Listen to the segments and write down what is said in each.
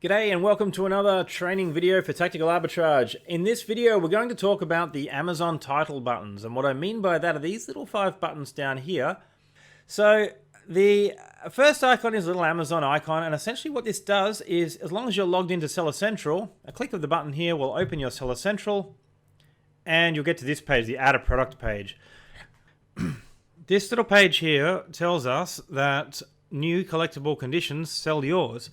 G'day and welcome to another training video for Tactical Arbitrage. In this video we're going to talk about the Amazon title buttons, and what I mean by that are these little 5 buttons down here. So the first icon is a little Amazon icon, and essentially what this does is, as long as you're logged into Seller Central, a click of the button here will open your Seller Central and you'll get to this page, the Add a Product page. This little page here tells us that new collectible conditions sell yours.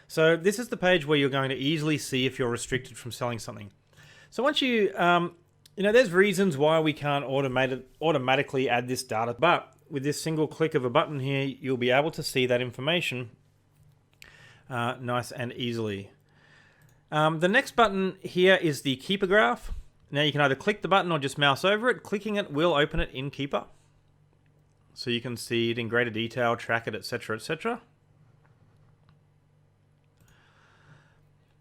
So this is the page where you're going to easily see if you're restricted from selling something. So once you, there's reasons why we can't automatically add this data, but with this single click of a button here, you'll be able to see that information nice and easily. The next button here is the Keeper graph. Now you can either click the button or just mouse over it. Clicking it will open it in Keeper. So you can see it in greater detail, track it, etc., etc.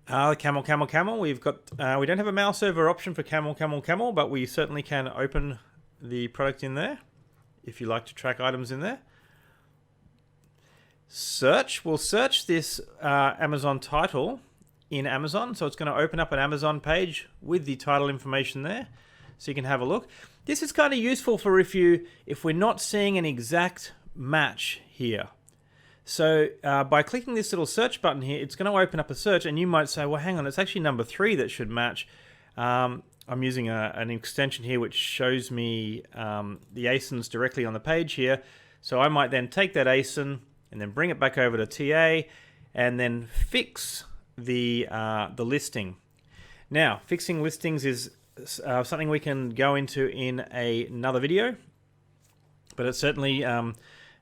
Camel. We've got. We don't have a mouse over option for camel, but we certainly can open the product in there if you like to track items in there. Search. We'll search this Amazon title in Amazon, so it's going to open up an Amazon page with the title information there, so you can have a look. This is kind of useful for if we're not seeing an exact match here. So by clicking this little search button here, it's going to open up a search, and you might say, well, hang on, it's actually number 3 that should match. I'm using an extension here which shows me the ASINs directly on the page here. So I might then take that ASIN and then bring it back over to TA and then fix the listing. Now, fixing listings is something we can go into in another video, but it's certainly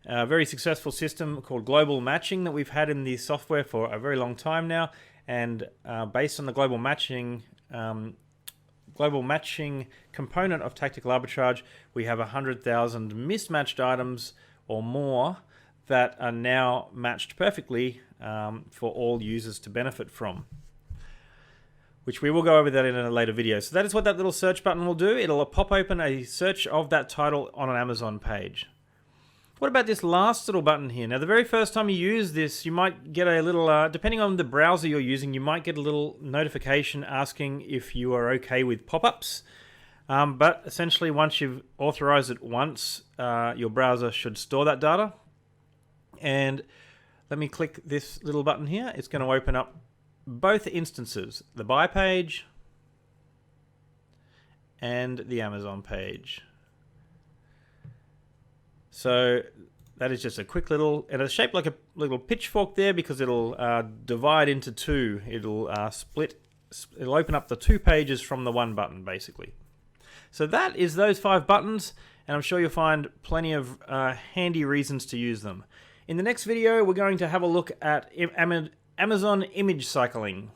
a very successful system called global matching that we've had in the software for a very long time now, and based on the global matching component of Tactical Arbitrage, we have 100,000 mismatched items or more that are now matched perfectly for all users to benefit from, which we will go over that in a later video. So that is what that little search button will do. It'll pop open a search of that title on an Amazon page. What about this last little button here? Now, the very first time you use this, you might get a little, depending on the browser you're using, you might get a little notification asking if you are okay with pop-ups. But essentially, once you've authorized it once, your browser should store that data. And let me click this little button here. It's going to open up both instances, the buy page and the Amazon page. So that is just a quick little, and it's shaped like a little pitchfork there because it'll divide into 2. It'll it'll open up the 2 pages from the 1 button basically. So that is those 5 buttons, and I'm sure you'll find plenty of handy reasons to use them. In the next video, we're going to have a look at Amazon image cycling.